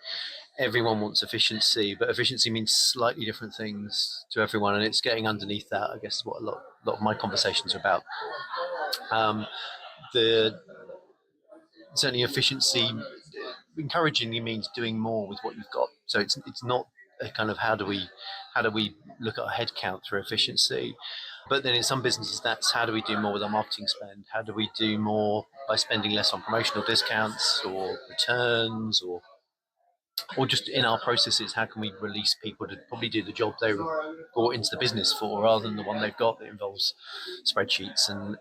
Everyone wants efficiency, but efficiency means slightly different things to everyone, and it's getting underneath that, I guess, what a lot of my conversations are about. Certainly efficiency encouragingly means doing more with what you've got. So it's not a kind of how do we look at our head count through efficiency, but then in some businesses that's how do we do more with our marketing spend? How do we do more by spending less on promotional discounts or returns or just in our processes, how can we release people to probably do the job they were brought into the business for rather than the one they've got that involves spreadsheets and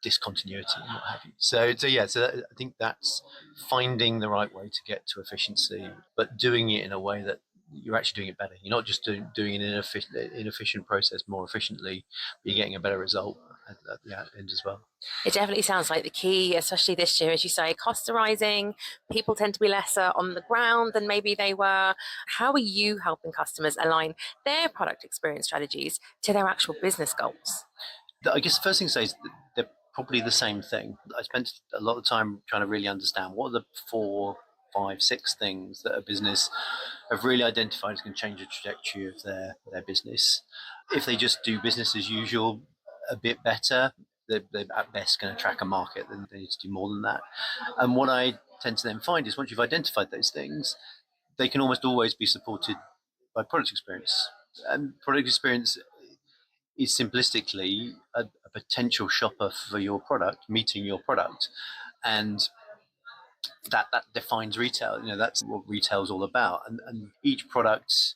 discontinuity and what have you. So I think that's finding the right way to get to efficiency, but doing it in a way that you're actually doing it better. You're not just doing an inefficient process more efficiently, but you're getting a better result at the end as well. It definitely sounds like the key, especially this year, as you say, costs are rising, people tend to be lesser on the ground than maybe they were. How are you helping customers align their product experience strategies to their actual business goals? I guess the first thing to say is that they're probably the same thing. I spent a lot of time trying to really understand what are the 4, 5, 6 things that a business have really identified is going to change the trajectory of their business. If they just do business as usual a bit better, they're at best going to track a market. Then they need to do more than that. And what I tend to then find is once you've identified those things, they can almost always be supported by product experience. And product experience is simplistically a potential shopper for your product, meeting your product. And that defines retail. That's what retail is all about. And each product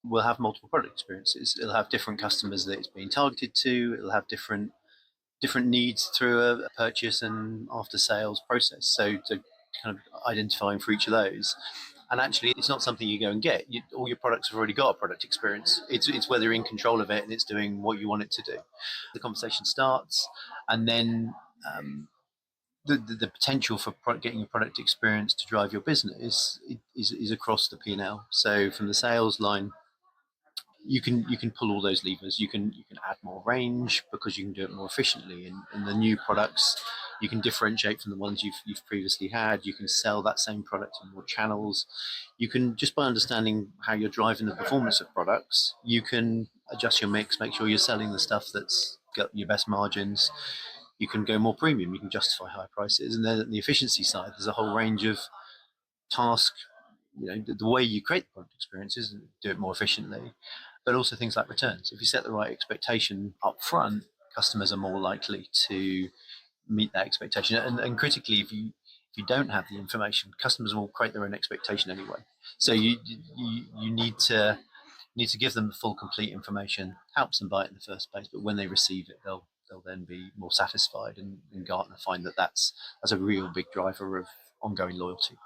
will have multiple product experiences. It'll have different customers that it's being targeted to. It'll have different needs through a purchase and after sales process. So to kind of identifying for each of those. And actually, it's not something you go and get. All your products have already got a product experience. It's whether you're in control of it and it's doing what you want it to do. The conversation starts, and then the potential for getting your product experience to drive your business is across the P&L. So from the sales line, you can pull all those levers. You can add more range because you can do it more efficiently. And the new products, you can differentiate from the ones you've previously had. You can sell that same product in more channels. You can, just by understanding how you're driving the performance of products, you can adjust your mix, make sure you're selling the stuff that's got your best margins. you can go more premium, you can justify higher prices. And then at the efficiency side, there's a whole range of tasks, the way you create the product experiences and do it more efficiently, but also things like returns. If you set the right expectation up front, customers are more likely to meet that expectation. And critically, if you don't have the information, customers will create their own expectation anyway. So you need to give them the full, complete information, helps them buy it in the first place. But when they receive it, they'll then be more satisfied. And Gartner find that's a real big driver of ongoing loyalty.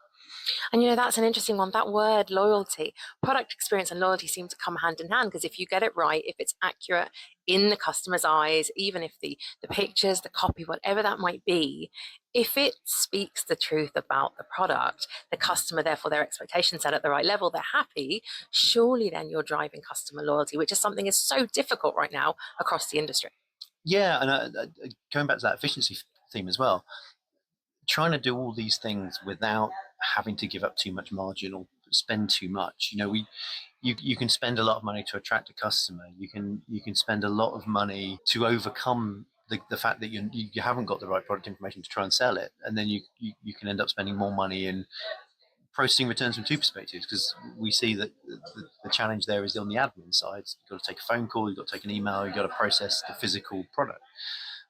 And that's an interesting one. That word loyalty, product experience and loyalty seem to come hand in hand, because if you get it right, if it's accurate in the customer's eyes, even if the pictures, the copy, whatever that might be, if it speaks the truth about the product, the customer, therefore their expectations set at the right level, they're happy, surely then you're driving customer loyalty, which is something is so difficult right now across the industry. Yeah, and going back to that efficiency theme as well, trying to do all these things without having to give up too much margin or spend too much. You can spend a lot of money to attract a customer. You can spend a lot of money to overcome the fact that you haven't got the right product information to try and sell it, and then you can end up spending more money in processing returns from two perspectives, because we see that the challenge there is on the admin side. You've got to take a phone call, you've got to take an email, you've got to process the physical product.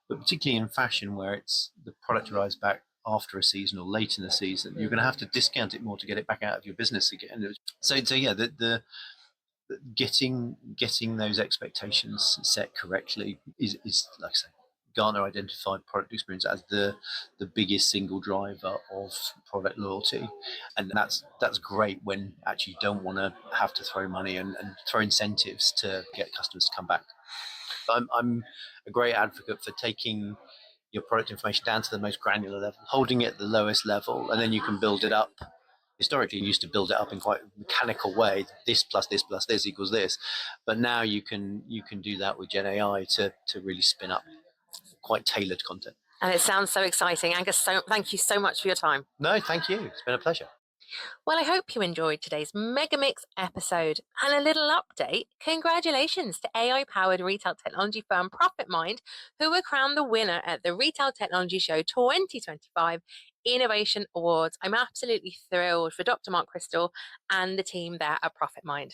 But particularly in fashion, where it's the product arrives back after a season or late in the season, you're going to have to discount it more to get it back out of your business again. So yeah, the getting those expectations set correctly is like I say, Gartner identified product experience as the biggest single driver of product loyalty, and that's great when actually you don't want to have to throw money and throw incentives to get customers to come back. I'm a great advocate for taking your product information down to the most granular level, holding it at the lowest level, and then you can build it up. Historically, you used to build it up in quite a mechanical way. This plus this plus this equals this, but now you can do that with Gen AI to really spin up quite tailored content. And it sounds so exciting. Angus, thank you so much for your time. No, thank you. It's been a pleasure. Well, I hope you enjoyed today's Megamix episode. And a little update, congratulations to AI-powered retail technology firm Profitmind, who were crowned the winner at the Retail Technology Show 2025 Innovation Awards. I'm absolutely thrilled for Dr. Mark Chrystal and the team there at Profitmind.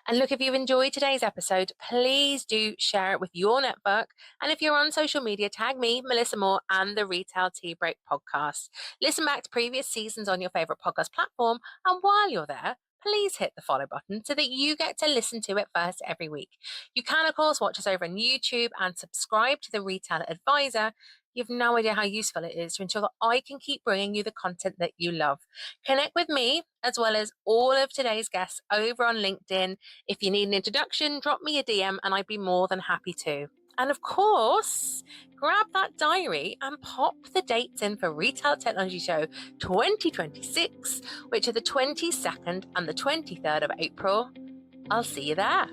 And look, if you've enjoyed today's episode, please do share it with your network. And if you're on social media, tag me, Melissa Moore, and the Retail Tea Break podcast. Listen back to previous seasons on your favorite podcast platform. And while you're there, please hit the follow button so that you get to listen to it first every week. You can, of course, watch us over on YouTube and subscribe to the Retail Advisor. You have no idea how useful it is to ensure that I can keep bringing you the content that you love. Connect with me, as well as all of today's guests, over on LinkedIn. If you need an introduction, drop me a DM and I'd be more than happy to. And of course, grab that diary and pop the dates in for Retail Technology Show 2026, which are the 22nd and the 23rd of April. I'll see you there.